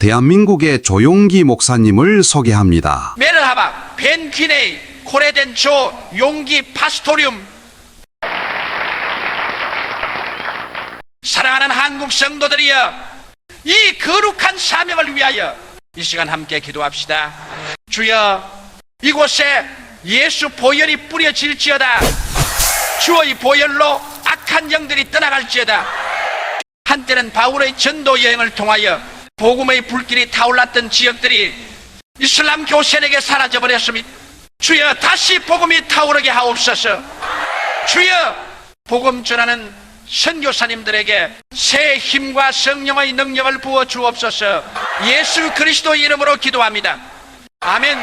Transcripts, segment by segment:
대한민국의 조용기 목사님을 소개합니다. 메르하바 벤퀴네이 코레덴 조 용기 파스토리움. 사랑하는 한국 성도들이여, 이 거룩한 사명을 위하여 이 시간 함께 기도합시다. 주여, 이곳에 예수 보혈이 뿌려질지어다. 주의 보혈로 악한 영들이 떠나갈지어다. 한때는 바울의 전도 여행을 통하여 복음의 불길이 타올랐던 지역들이 이슬람 교세력에 사라져버렸습니다. 주여, 다시 복음이 타오르게 하옵소서. 주여, 복음 전하는 선교사님들에게 새 힘과 성령의 능력을 부어 주옵소서. 예수 그리스도 이름으로 기도합니다. 아멘.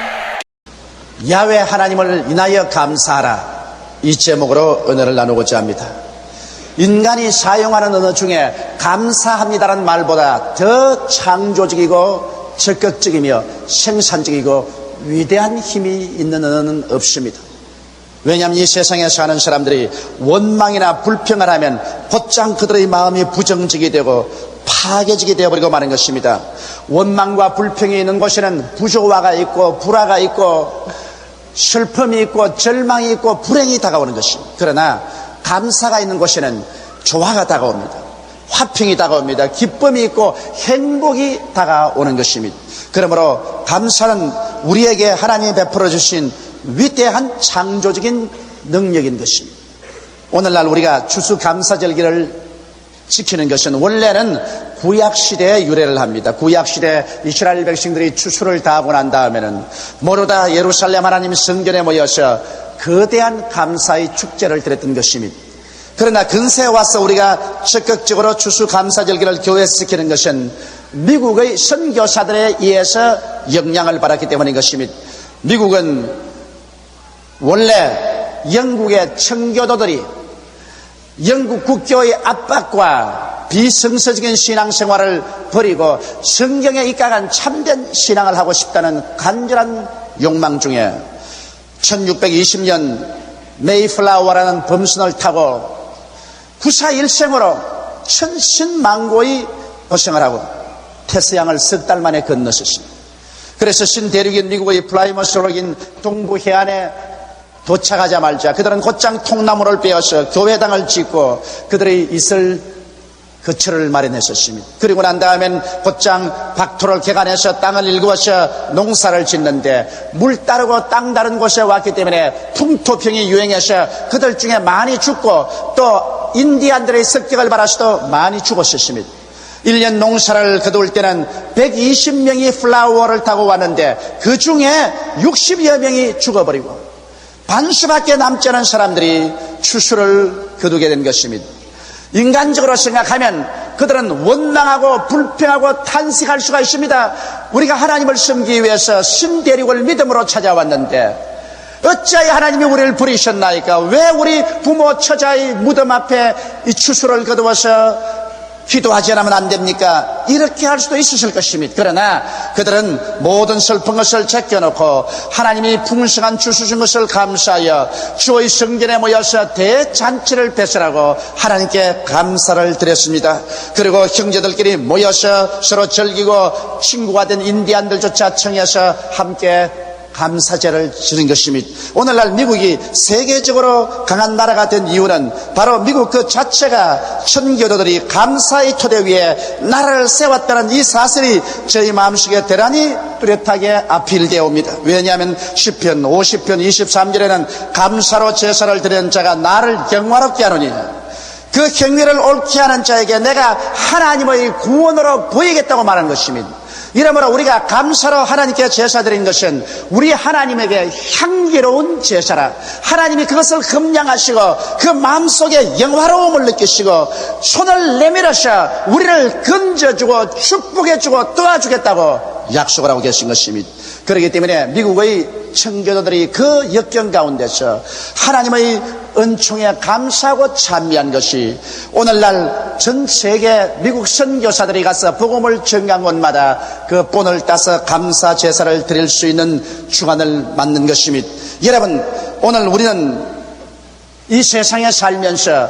야훼 하나님을 인하여 감사하라, 이 제목으로 은혜를 나누고자 합니다. 인간이 사용하는 언어 중에 감사합니다라는 말보다 더 창조적이고 적극적이며 생산적이고 위대한 힘이 있는 언어는 없습니다. 왜냐하면 이 세상에 사는 사람들이 원망이나 불평을 하면 곧장 그들의 마음이 부정적이 되고 파괴적이 되어버리고 마는 것입니다. 원망과 불평이 있는 곳에는 부조화가 있고 불화가 있고 슬픔이 있고 절망이 있고 불행이 다가오는 것입니다. 그러나 감사가 있는 곳에는 조화가 다가옵니다. 화평이 다가옵니다. 기쁨이 있고 행복이 다가오는 것입니다. 그러므로 감사는 우리에게 하나님이 베풀어 주신 위대한 창조적인 능력인 것입니다. 오늘날 우리가 추수감사절기를 지키는 것은 원래는 구약시대에 유래를 합니다. 구약시대 이스라엘 백성들이 추수를 다 하고 난 다음에는 모두 다 예루살렘 하나님 성전에 모여서 거대한 감사의 축제를 드렸던 것입니다. 그러나 근세에 와서 우리가 적극적으로 추수감사절기를 교회에서 지키는 것은 미국의 선교사들에 의해서 영향을 받았기 때문인 것입니다. 미국은 원래 영국의 청교도들이 영국 국교의 압박과 비성서적인 신앙생활을 버리고 성경에 입각한 참된 신앙을 하고 싶다는 간절한 욕망 중에 1620년 메이플라워라는 범선을 타고 구사일생으로 천신만고의 고생을 하고 태서양을 석 달 만에 건넜었습니다. 그래서 신대륙인 미국의 플라이머스록인 동부 해안에 도착하자마자 그들은 곧장 통나무를 베어서 교회당을 짓고 그들의 있을 거처를 마련했었습니다. 그리고 난 다음엔 곧장 박토를 개간해서 땅을 일구어서 농사를 짓는데 물 따르고 땅 다른 곳에 왔기 때문에 풍토병이 유행해서 그들 중에 많이 죽고 또 인디안들의 습격을 받아서도 많이 죽었었습니다. 1년 농사를 거둘 때는 120명이 플라워를 타고 왔는데 그 중에 60여 명이 죽어버리고 반수밖에 남지 않은 사람들이 추수를 거두게 된 것입니다. 인간적으로 생각하면 그들은 원망하고 불평하고 탄식할 수가 있습니다. 우리가 하나님을 섬기기 위해서 신대륙을 믿음으로 찾아왔는데 어찌하여 하나님이 우리를 버리셨나이까? 왜 우리 부모 처자의 무덤 앞에 이 추수를 거두어서 기도하지 않으면 안 됩니까? 이렇게 할 수도 있었을 것입니다. 그러나 그들은 모든 슬픈 것을 제껴놓고 하나님이 풍성한 추수 준 것을 감사하여 주의 성전에 모여서 대잔치를 배설하고 하나님께 감사를 드렸습니다. 그리고 형제들끼리 모여서 서로 즐기고 친구가 된 인디안들조차 청해서 함께 감사제를 지는 것입니다. 오늘날 미국이 세계적으로 강한 나라가 된 이유는 바로 미국 그 자체가 천교도들이 감사의 토대 위에 나라를 세웠다는 이 사실이 저희 마음속에 대단히 뚜렷하게 아필되어 옵니다. 왜냐하면 시편 50편 23절에는 감사로 제사를 드리는 자가 나를 영화롭게 하노니 그 경외를 옳게 하는 자에게 내가 하나님의 구원으로 보이겠다고 말하는 것입니다. 이러므로 우리가 감사로 하나님께 제사 드린 것은 우리 하나님에게 향기로운 제사라. 하나님이 그것을 감량하시고 그 마음속에 영화로움을 느끼시고 손을 내밀어서 우리를 건져주고 축복해주고 도와주겠다고 약속을 하고 계신 것입니다. 그렇기 때문에 미국의 청교도들이 그 역경 가운데서 하나님의 은총에 감사하고 찬미한 것이 오늘날 전 세계 미국 선교사들이 가서 복음을 전한 곳마다 그 본을 따서 감사 제사를 드릴 수 있는 주관을 만든 것입니다. 여러분, 오늘 우리는 이 세상에 살면서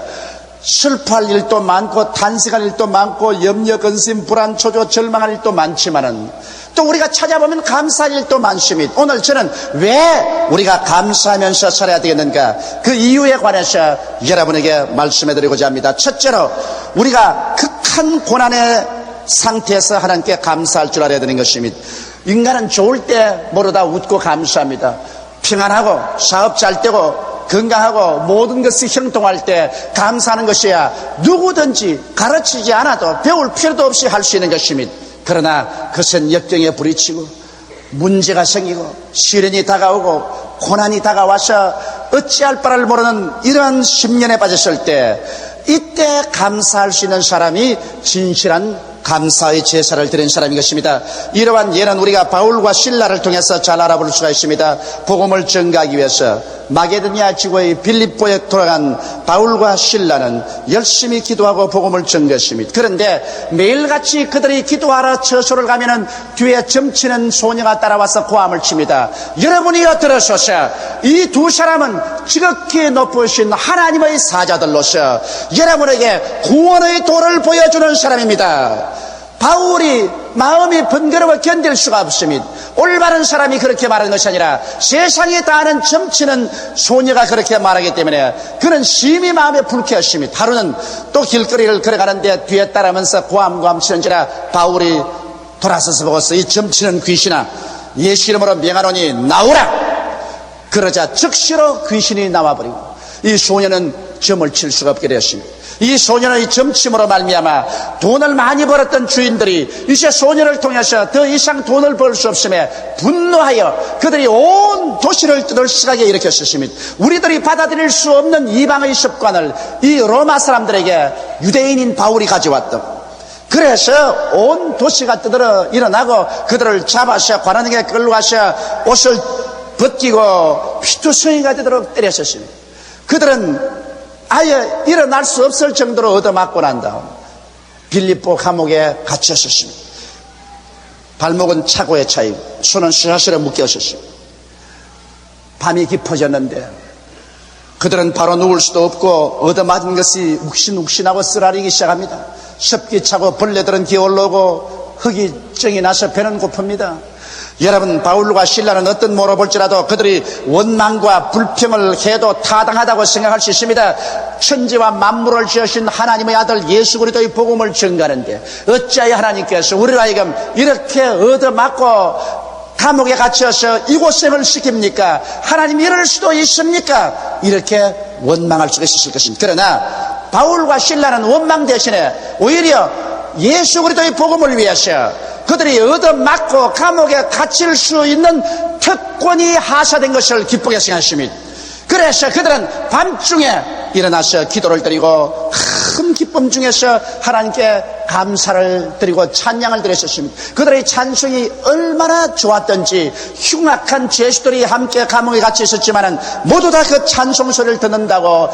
슬퍼할 일도 많고 탄식할 일도 많고 염려, 근심, 불안, 초조, 절망할 일도 많지만은 또 우리가 찾아보면 감사할 일도 많습니다. 오늘 저는 왜 우리가 감사하면서 살아야 되겠는가, 그 이유에 관해서 여러분에게 말씀해드리고자 합니다. 첫째로 우리가 극한 고난의 상태에서 하나님께 감사할 줄 알아야 되는 것입니다. 인간은 좋을 때 모두 다 웃고 감사합니다. 평안하고 사업 잘 되고 건강하고 모든 것이 형통할 때 감사하는 것이야 누구든지 가르치지 않아도 배울 필요도 없이 할 수 있는 것입니다. 그러나 그것은 역경에 부딪히고 문제가 생기고 시련이 다가오고 고난이 다가와서 어찌할 바를 모르는 이러한 심년에 빠졌을 때, 이때 감사할 수 있는 사람이 진실한 감사의 제사를 드린 사람인 것입니다. 이러한 예는 우리가 바울과 실라를 통해서 잘 알아볼 수가 있습니다. 복음을 전가하기 위해서 마게도니아 지구의 빌립보에 돌아간 바울과 실라는 열심히 기도하고 복음을 전했습니다. 그런데 매일같이 그들이 기도하러 처소를 가면은 뒤에 점치는 소녀가 따라와서 고함을 칩니다. 여러분이여 들으소서, 이 두 사람은 지극히 높으신 하나님의 사자들로서 여러분에게 구원의 도를 보여주는 사람입니다. 바울이 마음이 번거로워 견딜 수가 없습니다. 올바른 사람이 그렇게 말하는 것이 아니라 세상이 다 아는 점치는 소녀가 그렇게 말하기 때문에 그는 심히 마음에 불쾌했습니다. 하루는 또 길거리를 걸어가는데 뒤에 따르면서 고함고함 치는지라 바울이 돌아서서 보고서 이 점치는 귀신아, 예수 이름으로 명하노니 나오라. 그러자 즉시로 귀신이 나와버리고 이 소녀는 점을 칠 수가 없게 되었습니다. 이 소녀는 이 점침으로 말미암아 돈을 많이 벌었던 주인들이 이제 소녀를 통해서 더 이상 돈을 벌 수 없음에 분노하여 그들이 온 도시를 떠들썩하게 일으켰습니다. 우리들이 받아들일 수 없는 이방의 습관을 이 로마 사람들에게 유대인인 바울이 가져왔다. 그래서 온 도시가 떠들어 일어나고 그들을 잡아서 관원에게 끌고 가서 옷을 벗기고 피투성이가 되도록 때렸었습니다. 그들은 아예 일어날 수 없을 정도로 얻어맞고 난 다음 빌립보 감옥에 갇혔었습니다. 발목은 차고에 차이고 손은 스라스라 묶였었습니다. 밤이 깊어졌는데 그들은 바로 누울 수도 없고 얻어맞은 것이 욱신욱신하고 쓰라리기 시작합니다. 습기 차고 벌레들은 기어올라오고 흙이 정이 나서 배는 고픕니다. 여러분, 바울과 실라는 어떤 모로 볼지라도 그들이 원망과 불평을 해도 타당하다고 생각할 수 있습니다. 천지와 만물을 지으신 하나님의 아들 예수 그리스도의 복음을 전가하는데 어찌하여 하나님께서 우리를 하여금 이렇게 얻어맞고 감옥에 갇혀서 이고생을 시킵니까? 하나님이 이럴 수도 있습니까? 이렇게 원망할 수가 있을 것입니다. 그러나 바울과 실라는 원망 대신에 오히려 예수 그리스도의 복음을 위해서 그들이 얻어맞고 감옥에 갇힐 수 있는 특권이 하사된 것을 기쁘게 생각했습니다. 그래서 그들은 밤중에 일어나서 기도를 드리고 큰 기쁨 중에서 하나님께 감사를 드리고 찬양을 드렸었습니다. 그들의 찬송이 얼마나 좋았던지 흉악한 죄수들이 함께 감옥에 갇혀 있었지만 모두 다 그 찬송 소리를 듣는다고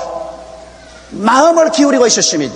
마음을 기울이고 있었습니다.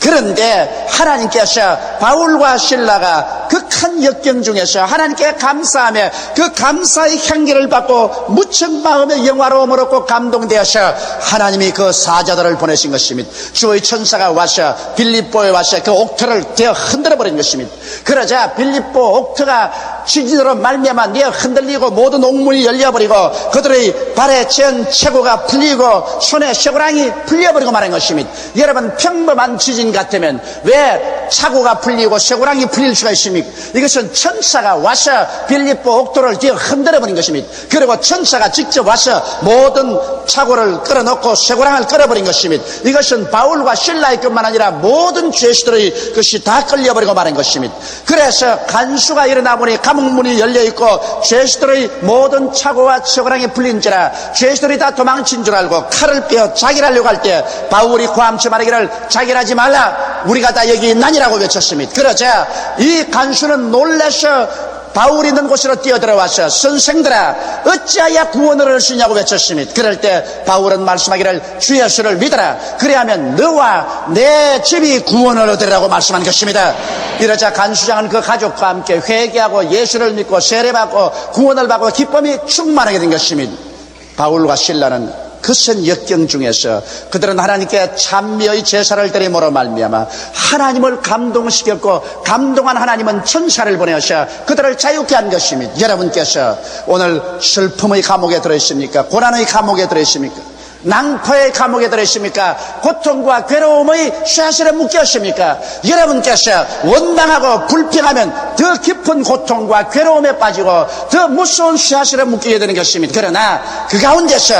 그런데 하나님께서 바울과 실라가 극한 역경 중에서 하나님께 감사하며 그 감사의 향기를 받고 무척 마음의 영화로움을 얻고 감동되어서 하나님이 그 사자들을 보내신 것입니다. 주의 천사가 와서 빌립보에 와서 그 옥터를 되어 흔들어버린 것입니다. 그러자 빌립보 옥터가 지진으로 말미암아 내어 흔들리고 모든 옥문이 열려버리고 그들의 발에 채은 체고가 풀리고 손에 쇠고랑이 풀려버리고 말한 것입니다. 여러분, 평범한 지진 같으면 왜 차고가 풀리고 쇠고랑이 풀릴 수가 있습니까? 이것은 천사가 와서 빌립보 옥토를 뒤에 흔들어버린 것입니다. 그리고 천사가 직접 와서 모든 차고를 끌어놓고 쇠고랑을 끌어버린 것입니다. 이것은 바울과 실라의 것만 아니라 모든 죄수들의 것이 다 끌려버리고 말한 것입니다. 그래서 간수가 일어나 보니 감옥문이 열려있고 죄수들의 모든 차고와 쇠고랑이 풀린지라 죄수들이 다 도망친 줄 알고 칼을 빼어 자결하려고 할 때 바울이 고함쳐 말하기를 자결하지 말라, 우리가 다 여기 있나니라고 외쳤습니다. 그러자 이 간수는 놀라서 바울이 있는 곳으로 뛰어들어와서 선생들아 어찌하여 구원을 얻을 수 있냐고 외쳤습니다. 그럴 때 바울은 말씀하기를 주 예수를 믿어라, 그래야면 너와 내 집이 구원을 얻으리라고 말씀한 것입니다. 이러자 간수장은 그 가족과 함께 회개하고 예수를 믿고 세례받고 구원을 받고 기쁨이 충만하게 된 것입니다. 바울과 실라는 거센 역경 중에서 그들은 하나님께 찬미의 제사를 드림으로 말미암아 하나님을 감동시켰고, 감동한 하나님은 천사를 보내셔 그들을 자유케 한 것입니다. 여러분께서 오늘 슬픔의 감옥에 들어있습니까? 고난의 감옥에 들어있습니까? 낭포의 감옥에 들어있습니까? 고통과 괴로움의 쇠사슬에 묶였습니까? 여러분께서 원망하고 불평하면 더 깊은 고통과 괴로움에 빠지고 더 무서운 쇠사슬에 묶이게 되는 것입니다. 그러나 그 가운데서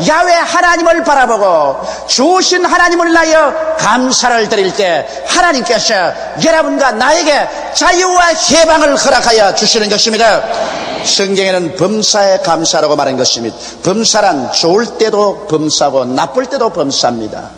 야훼 하나님을 바라보고 주신 하나님을 위하여 감사를 드릴 때 하나님께서 여러분과 나에게 자유와 해방을 허락하여 주시는 것입니다. 성경에는 범사에 감사라고 말한 것입니다. 범사란 좋을 때도 범사고 나쁠 때도 범사입니다.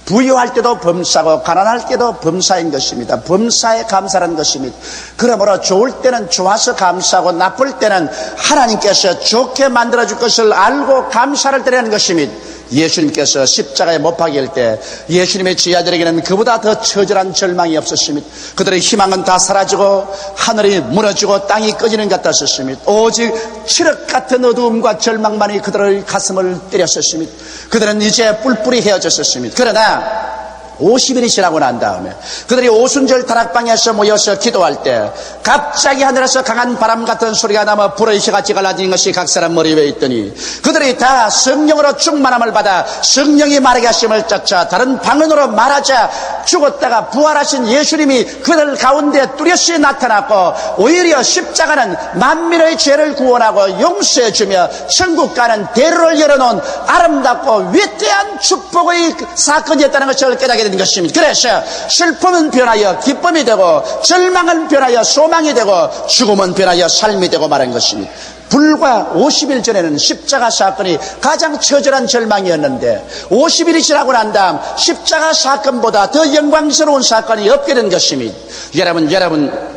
부유할 때도 범사고 가난할 때도 범사인 것입니다. 범사에 감사라는 것입니다. 그러므로 좋을 때는 좋아서 감사하고 나쁠 때는 하나님께서 좋게 만들어줄 것을 알고 감사를 드리는 것입니다. 예수님께서 십자가에 못 박힐 때 예수님의 제자들에게는 그보다 더 처절한 절망이 없었습니다. 그들의 희망은 다 사라지고 하늘이 무너지고 땅이 꺼지는 것 같았습니다. 오직 칠흑 같은 어두움과 절망만이 그들의 가슴을 때렸었습니다. 그들은 이제 뿔뿔이 헤어졌었습니다. 그러나 50일이 지나고 난 다음에 그들이 오순절 다락방에서 모여서 기도할 때 갑자기 하늘에서 강한 바람 같은 소리가 나며 불의 휘같이 갈라지는 것이 각 사람 머리 위에 있더니 그들이 다 성령으로 충만함을 받아 성령이 말하게 하심을 쫓아 다른 방언으로 말하자 죽었다가 부활하신 예수님이 그들 가운데 뚜렷이 나타났고, 오히려 십자가는 만민의 죄를 구원하고 용서해주며 천국 가는 대로를 열어놓은 아름답고 위대한 축복의 사건이었다는 것을 깨닫게 된 것입니다. 그래서 슬픔은 변하여 기쁨이 되고, 절망은 변하여 소망이 되고, 죽음은 변하여 삶이 되고 말한 것입니다. 불과 50일 전에는 십자가 사건이 가장 처절한 절망이었는데 50일이 지나고 난 다음 십자가 사건보다 더 영광스러운 사건이 없게 된 것입니다. 여러분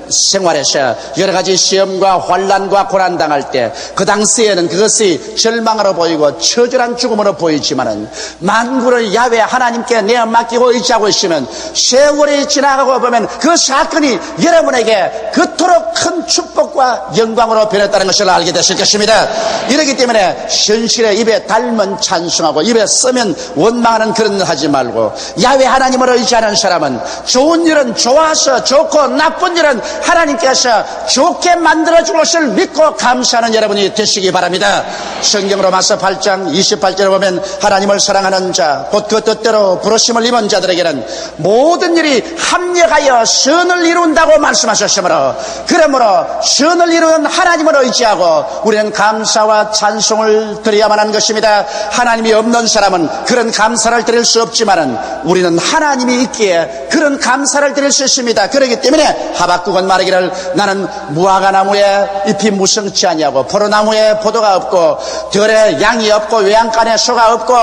생활에서 여러 가지 시험과 환난과 고난 당할 때 그 당시에는 그것이 절망으로 보이고 처절한 죽음으로 보이지만은 만군의 야훼 하나님께 내어 맡기고 의지하고 있으면 세월이 지나가고 보면 그 사건이 여러분에게 그토록 큰 축복과 영광으로 변했다는 것을 알게 되실 것입니다. 이렇기 때문에 현실에 입에 달면 찬송하고 입에 쓰면 원망하는 그런 일 하지 말고, 야훼 하나님을 의지하는 사람은 좋은 일은 좋아서 좋고 나쁜 일은 하나님께서 좋게 만들어줄 것을 믿고 감사하는 여러분이 되시기 바랍니다. 성경 로마서 8장 28절에 보면 하나님을 사랑하는 자 곧 그 뜻대로 부르심을 입은 자들에게는 모든 일이 합력하여 선을 이룬다고 말씀하셨으므로, 그러므로 선을 이루는 하나님을 의지하고 우리는 감사와 찬송을 드려야만 하는 것입니다. 하나님이 없는 사람은 그런 감사를 드릴 수 없지만은 우리는 하나님이 있기에 그런 감사를 드릴 수 있습니다. 그렇기 때문에 하박국은 말하기를 나는 무화과나무에 잎이 무성치 아니하고 포도나무에 포도가 없고 들에 양이 없고 외양간에 소가 없고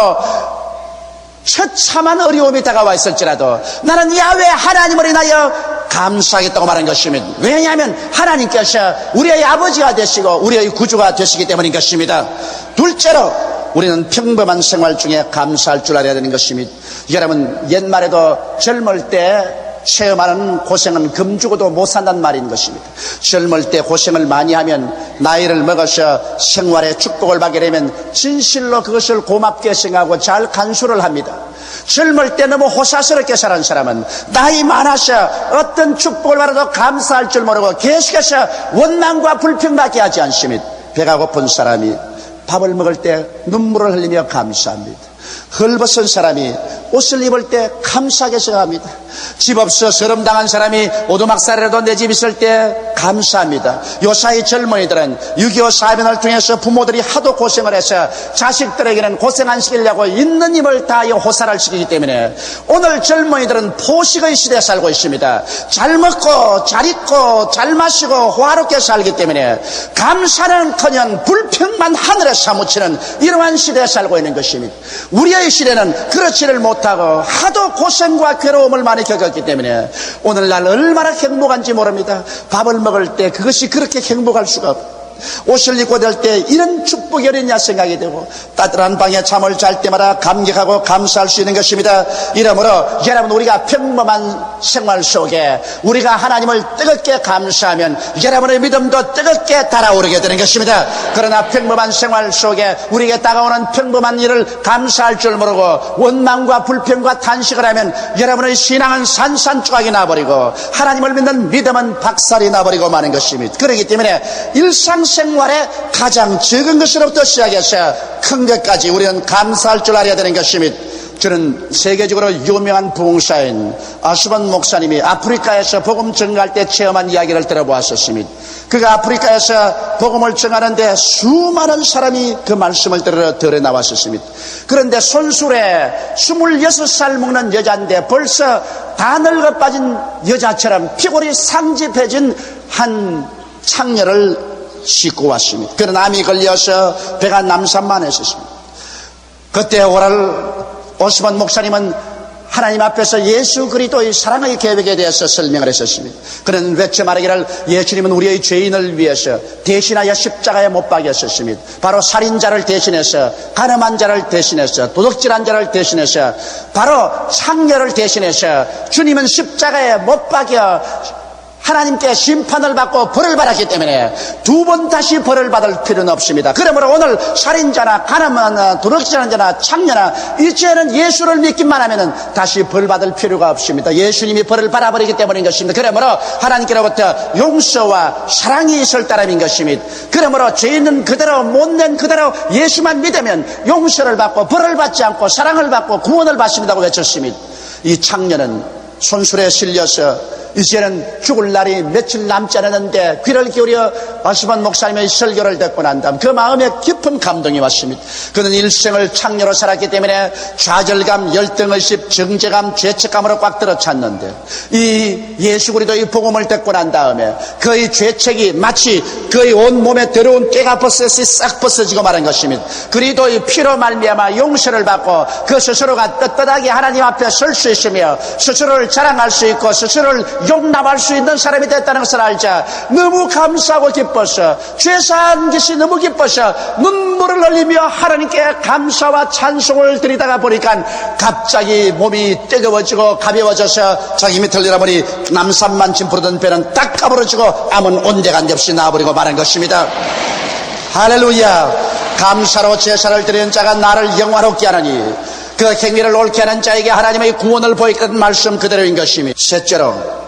처참한 어려움이 다가와 있을지라도 나는 야훼 하나님을 인하여 감사하겠다고 말한 것입니다. 왜냐하면 하나님께서 우리의 아버지가 되시고 우리의 구주가 되시기 때문인 것입니다. 둘째로 우리는 평범한 생활 중에 감사할 줄 알아야 되는 것입니다. 여러분, 옛말에도 젊을 때 체험하는 고생은 금주고도 못 산다는 말인 것입니다. 젊을 때 고생을 많이 하면 나이를 먹어서 생활의 축복을 받게 되면 진실로 그것을 고맙게 생각하고 잘 간수를 합니다. 젊을 때 너무 호사스럽게 살은 사람은 나이 많아서 어떤 축복을 받아도 감사할 줄 모르고 계속해서 원망과 불평밖에 하지 않습니다. 배가 고픈 사람이 밥을 먹을 때 눈물을 흘리며 감사합니다. 헐벗은 사람이 옷을 입을 때 감사하게 생각합니다. 집 없어 서름당한 사람이 오두막살이라도 내 집 있을 때 감사합니다. 요사이 젊은이들은 6.25 사변을 통해서 부모들이 하도 고생을 해서 자식들에게는 고생 안 시키려고 있는 힘을 다하여 호사를 시키기 때문에 오늘 젊은이들은 포식의 시대에 살고 있습니다. 잘 먹고 잘 입고 잘 마시고 호화롭게 살기 때문에 감사는커녕 불평만 하늘에 사무치는 이러한 시대에 살고 있는 것입니다. 우리의 시대는 그렇지를 못하고 하도 고생과 괴로움을 많이 겪었기 때문에 오늘날 얼마나 행복한지 모릅니다. 밥을 먹을 때 그것이 그렇게 행복할 수가 없고, 옷을 입고 될 때 이런 축복이 어딨냐 생각이 되고, 따뜻한 방에 잠을 잘 때마다 감격하고 감사할 수 있는 것입니다. 이러므로 여러분, 우리가 평범한 생활 속에 우리가 하나님을 뜨겁게 감사하면 여러분의 믿음도 뜨겁게 달아오르게 되는 것입니다. 그러나 평범한 생활 속에 우리에게 다가오는 평범한 일을 감사할 줄 모르고 원망과 불평과 탄식을 하면 여러분의 신앙은 산산조각이 나버리고 하나님을 믿는 믿음은 박살이 나버리고 마는 것입니다. 그렇기 때문에 일상생활에 가장 적은 것으로부터 시작해서 큰 것까지 우리는 감사할 줄 알아야 되는 것입니다. 저는 세계적으로 유명한 부흥사인 아스본 목사님이 아프리카에서 복음 전가할 때 체험한 이야기를 들어보았었습니다. 그가 아프리카에서 복음을 전하는데 수많은 사람이 그 말씀을 들으러 들어 나왔었습니다. 그런데 손수레 26살 먹는 여자인데 벌써 다 늙어 빠진 여자처럼 피골이 상집해진 한 창녀를 싣고 왔습니다. 그런 암이 걸려서 배가 남산만했었습니다. 그때 오랄 오스본 목사님은 하나님 앞에서 예수 그리스도의 사랑의 계획에 대해서 설명을 했었습니다. 그는 외쳐 말하기를 예수님은 우리의 죄인을 위해서 대신하여 십자가에 못 박였었습니다. 바로 살인자를 대신해서, 가늠한 자를 대신해서, 도둑질한 자를 대신해서, 바로 창녀를 대신해서 주님은 십자가에 못 박여 하나님께 심판을 받고 벌을 받았기 때문에 두 번 다시 벌을 받을 필요는 없습니다. 그러므로 오늘 살인자나 가늠하나 도둑질하는 자나 창녀나 이제는 예수를 믿기만 하면 다시 벌 받을 필요가 없습니다. 예수님이 벌을 받아버리기 때문인 것입니다. 그러므로 하나님께로부터 용서와 사랑이 있을 따름인 것입니다. 그러므로 죄인은 그대로 못낸 그대로 예수만 믿으면 용서를 받고 벌을 받지 않고 사랑을 받고 구원을 받습니다고 외쳤습니다. 이 창녀는 손술에 실려서 이제는 죽을 날이 며칠 남지 않았는데 귀를 기울여 아스본 목사님의 설교를 듣고 난 다음 그 마음에 깊은 감동이 왔습니다. 그는 일생을 창녀로 살았기 때문에 좌절감, 열등의식, 정죄감, 죄책감으로 꽉 들어찼는데 이 예수 그리스도의 복음을 듣고 난 다음에 그의 죄책이 마치 그의 온몸에 더러운 깨가 벗어서 싹 벗어지고 말한 것입니다. 그리스도의 피로 말미암아 용서를 받고 그 스스로가 떳떳하게 하나님 앞에 설 수 있으며 스스로를 자랑할 수 있고 스스로를 용납할 수 있는 사람이 됐다는 것을 알자 너무 감사하고 기뻐서 죄사한 것이 너무 기뻐서 눈물을 흘리며 하나님께 감사와 찬송을 드리다가 보니까 갑자기 몸이 뜨거워지고 가벼워져서 자기 밑을 잃어버리 남산만침 부르던 배는 딱 까부러지고 암은 온데간데없이 나와버리고 마는 것입니다. 할렐루야. 감사로 제사를 드리는 자가 나를 영화롭게 하느니 그 행위를 옳게 하는 자에게 하나님의 구원을 보이는 말씀 그대로인 것입니다. 셋째로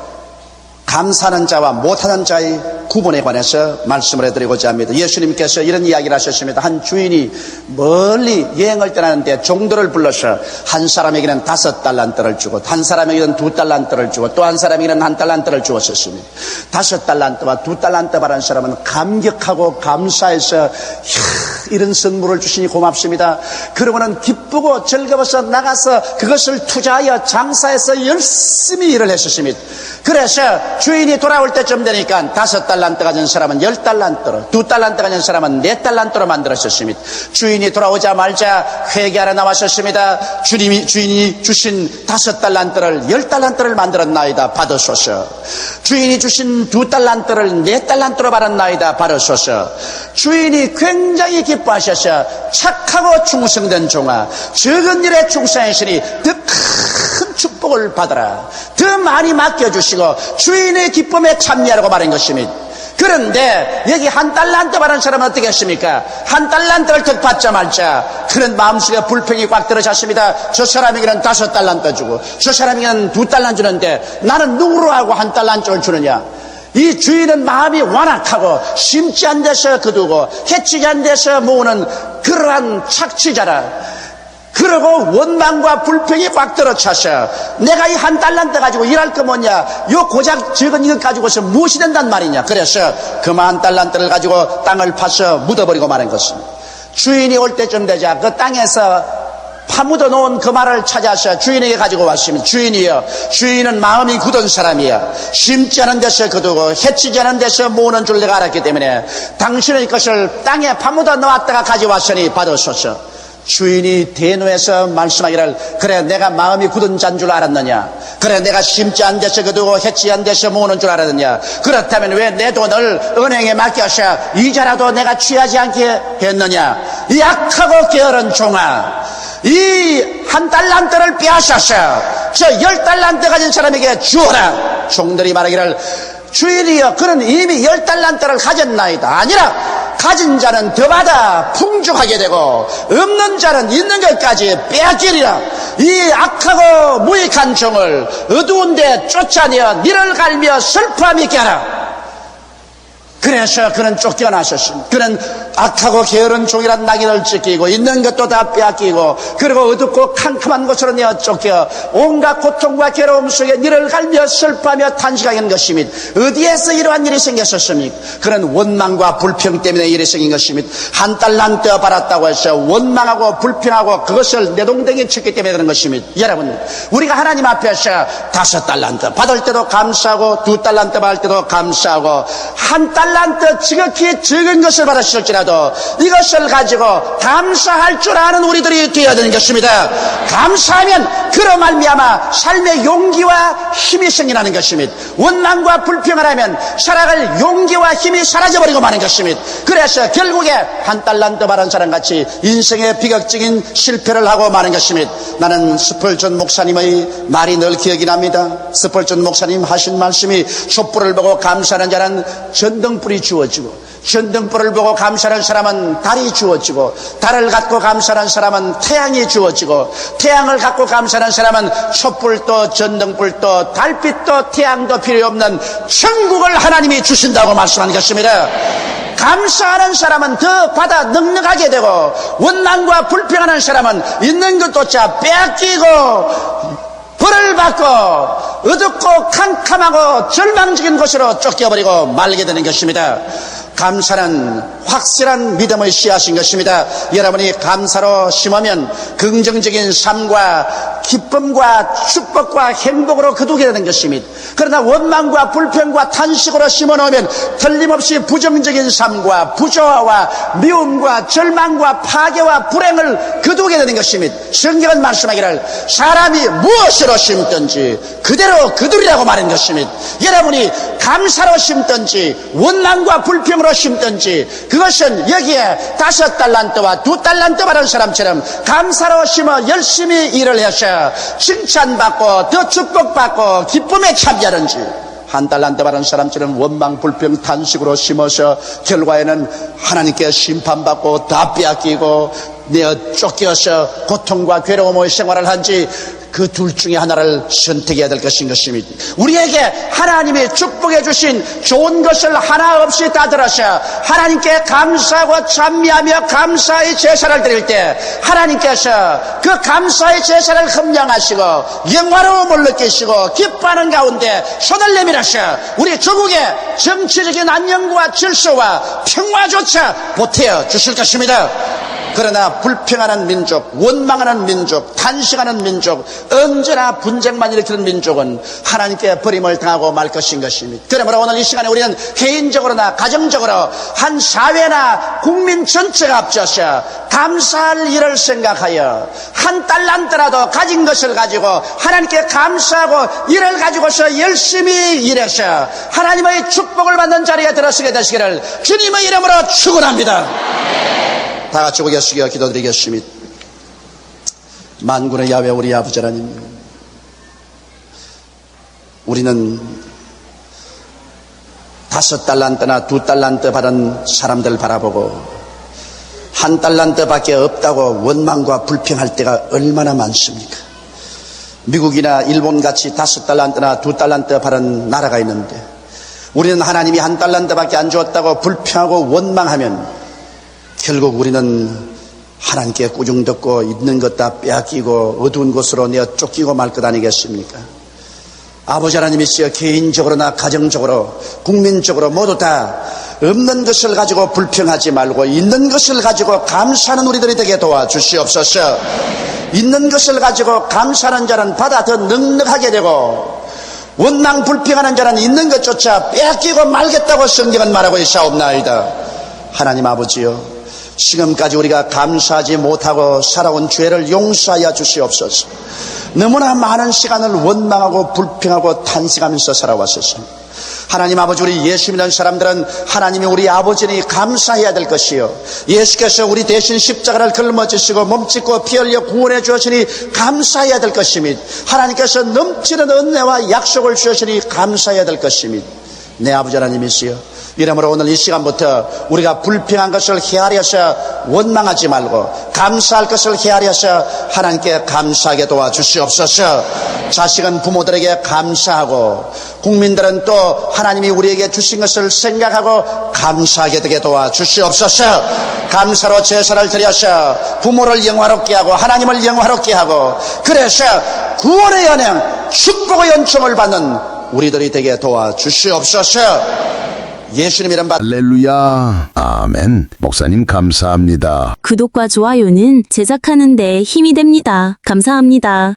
감사하는 자와 못하는 자의 구분에 관해서 말씀을 해드리고자 합니다. 예수님께서 이런 이야기를 하셨습니다. 한 주인이 멀리 여행을 떠나는데 종들을 불러서 한 사람에게는 5달란트를 주고 한 사람에게는 2달란트를 주고 또 한 사람에게는 1달란트를 주었었습니다. 5달란트와 2달란트 받은 사람은 감격하고 감사해서 이런 선물을 주시니 고맙습니다. 그러고는 기쁘고 즐거워서 나가서 그것을 투자하여 장사해서 열심히 일을 했었습니다. 그래서 주인이 돌아올 때쯤 되니까 5달란트 가진 사람은 10달란트로, 2달란트 가진 사람은 4달란트로 만들었었습니다. 주인이 돌아오자마자 회개하러 나왔었습니다. 주인이 주신 5달란트를 10달란트를 만들었나이다 받으소서. 주인이 주신 2달란트를 4달란트로 받았나이다 받으소서. 주인이 굉장히 기뻐하셔서 착하고 충성된 종아, 적은 일에 충성했으니 더 큰 축복을 받아라. 더 많이 맡겨주시고 주인의 기쁨에 참여하라고 말한 것입니다. 그런데 여기 1달란트 받은 사람은 어떻게 했습니까? 1달란트를 더 받자 말자 그런 마음속에 불평이 꽉 들어찼습니다. 저 사람에게는 5달란트 주고 저 사람에게는 2달란트 주는데 나는 누구로 하고 1달란트를 주느냐? 이 주인은 마음이 완악하고 심지 않은 데서 거두고 해치지 않은 데서 모으는 그러한 착취자라. 그러고 원망과 불평이 꽉 들어차서 내가 이 1달란트 가지고 일할 거 뭐냐, 요 고작 적은 이것 가지고서 무엇이 된단 말이냐. 그래서 그만 1달란트를 가지고 땅을 파서 묻어버리고 마는 것입니다. 주인이 올 때쯤 되자 그 땅에서 파묻어 놓은 그 말을 찾아서 주인에게 가지고 왔습니다. 주인이여, 주인은 마음이 굳은 사람이야. 심지 않은 데서 거두고 해치지 않은 데서 모으는 줄 내가 알았기 때문에 당신의 것을 땅에 파묻어 놓았다가 가져왔으니 받으소서. 주인이 대노해서 말씀하기를 그래 내가 마음이 굳은 자인 줄 알았느냐, 그래 내가 심지 안 돼서 거두고 해치 안 돼서 모으는 줄 알았느냐, 그렇다면 왜 내 돈을 은행에 맡겨서 이자라도 내가 취하지 않게 했느냐. 이 악하고 게으른 종아, 이 1달란트를 빼앗아서 저 10달란트 가진 사람에게 주어라. 종들이 말하기를 주인이여 그는 이미 10달란트를 가졌나이다. 아니라 가진 자는 더 받아 풍족하게 되고 없는 자는 있는 것까지 빼앗기리라. 이 악하고 무익한 종을 어두운 데 쫓아내어 니를 갈며 슬퍼함 있게 하라. 그래서 그는 쫓겨나셨습니다. 그는 악하고 게으른 종이란 낙인을 찍히고 있는 것도 다 빼앗기고 그리고 어둡고 캄캄한 곳으로 내어 쫓겨 온갖 고통과 괴로움 속에 니를 갈며 슬퍼하며 탄식하는 것입니다. 어디에서 이러한 일이 생겼었습니까? 그는 원망과 불평 때문에 일이 생긴 것입니다. 1달란트 받았다고 해서 원망하고 불평하고 그것을 내동댕이 쳤기 때문에 그런 것입니다. 여러분, 우리가 하나님 앞에서 5달란트 받을 때도 감사하고 2달란트 받을 때도 감사하고 1달란트 지극히 적은 것을 받았을지라도 이것을 가지고 감사할 줄 아는 우리들이 되어야 되는 것입니다. 감사하면 그로 말미암아 삶의 용기와 힘이 생기는 것입니다. 원망과 불평을 하면 살아갈 용기와 힘이 사라져버리고 마는 것입니다. 그래서 결국에 1달란트 받은 사람같이 인생의 비극적인 실패를 하고 마는 것입니다. 나는 스펄전 목사님의 말이 늘 기억이 납니다. 스펄전 목사님 하신 말씀이 촛불을 보고 감사하는 자는 전등불이 주어지고 전등불을 보고 감사하는 사람은 달이 주어지고 달을 갖고 감사하는 사람은 태양이 주어지고 태양을 갖고 감사하는 사람은 촛불도 전등불도 달빛도 태양도 필요 없는 천국을 하나님이 주신다고 말씀하는 것입니다. 감사하는 사람은 더 받아 넉넉하게 되고 원망과 불평하는 사람은 있는 것조차 빼앗기고 벌을 받고 어둡고 캄캄하고 절망적인 곳으로 쫓겨버리고 말게 되는 것입니다. 감사는 확실한 믿음의 씨앗인 것입니다. 여러분이 감사로 심으면 긍정적인 삶과 기쁨과 축복과 행복으로 거두게 되는 것입니다. 그러나 원망과 불평과 탄식으로 심어놓으면 틀림없이 부정적인 삶과 부조화와 미움과 절망과 파괴와 불행을 거두게 되는 것입니다. 성경은 말씀하기를 사람이 무엇으로 심든지 그대로 거두리라고 말한 것입니다. 여러분이 감사로 심든지 원망과 불평으로 심든지 그것은 여기에 5달란트와 2달란트 받은 사람처럼 감사로 심어 열심히 일을 해서 칭찬받고 더 축복받고 기쁨에 참여하는지 1달란트 받은 사람처럼 원망 불평 탄식으로 심어서 결과에는 하나님께 심판받고 다 빼앗기고 내어 쫓겨서 고통과 괴로움의 생활을 한지 그 둘 중에 하나를 선택해야 될 것인 것입니다. 우리에게 하나님이 축복해 주신 좋은 것을 하나 없이 다 들어서 하나님께 감사하고 찬미하며 감사의 제사를 드릴 때 하나님께서 그 감사의 제사를 흠양하시고 영화로움을 느끼시고 기뻐하는 가운데 손을 내밀어서 우리 조국의 정치적인 안녕과 질서와 평화조차 보태어 주실 것입니다. 그러나 불평하는 민족, 원망하는 민족, 탄식하는 민족, 언제나 분쟁만 일으키는 민족은 하나님께 버림을 당하고 말 것인 것입니다. 그러므로 오늘 이 시간에 우리는 개인적으로나 가정적으로 한 사회나 국민 전체가 합쳐서 감사할 일을 생각하여 1달란트라도 가진 것을 가지고 하나님께 감사하고 이를 가지고서 열심히 일해서 하나님의 축복을 받는 자리에 들어서게 되시기를 주님의 이름으로 축원합니다. 다 같이 고개 숙여 기도드리겠습니다. 만군의 야훼 우리 아버지 하나님, 우리는 5달란트나 2달란트 받은 사람들 바라보고 1달란트 밖에 없다고 원망과 불평할 때가 얼마나 많습니까? 미국이나 일본같이 5달란트나 2달란트 받은 나라가 있는데 우리는 하나님이 1달란트 밖에 안 주었다고 불평하고 원망하면 결국 우리는 하나님께 꾸중 듣고 있는 것 다 빼앗기고 어두운 곳으로 내어 쫓기고 말 것 아니겠습니까? 아버지 하나님이시여 개인적으로나 가정적으로 국민적으로 모두 다 없는 것을 가지고 불평하지 말고 있는 것을 가지고 감사하는 우리들이 되게 도와주시옵소서. 있는 것을 가지고 감사하는 자는 받아 더 넉넉하게 되고 원망 불평하는 자는 있는 것조차 빼앗기고 말겠다고 성경은 말하고 있사옵나이다. 하나님 아버지여, 지금까지 우리가 감사하지 못하고 살아온 죄를 용서하여 주시옵소서. 너무나 많은 시간을 원망하고 불평하고 탄식하면서 살아왔었습니다. 하나님 아버지, 우리 예수 믿는 사람들은 하나님이 우리 아버지니 감사해야 될 것이요, 예수께서 우리 대신 십자가를 걸머지시고 몸짓고 피 흘려 구원해 주시니 감사해야 될 것입니다. 하나님께서 넘치는 은혜와 약속을 주시니 감사해야 될 것입니다. 내 아버지 하나님이시여, 이러므로 오늘 이 시간부터 우리가 불평한 것을 헤아려서 원망하지 말고 감사할 것을 헤아려서 하나님께 감사하게 도와주시옵소서. 자식은 부모들에게 감사하고 국민들은 또 하나님이 우리에게 주신 것을 생각하고 감사하게 되게 도와주시옵소서. 감사로 제사를 드려서 부모를 영화롭게 하고 하나님을 영화롭게 하고, 그래서 구원의 연행, 축복의 연총을 받는 우리들이 되게 도와주시옵소서. 예수님 이름 받 할렐루야. 아멘. 목사님 감사합니다. 구독과 좋아요는 제작하는 데 힘이 됩니다. 감사합니다.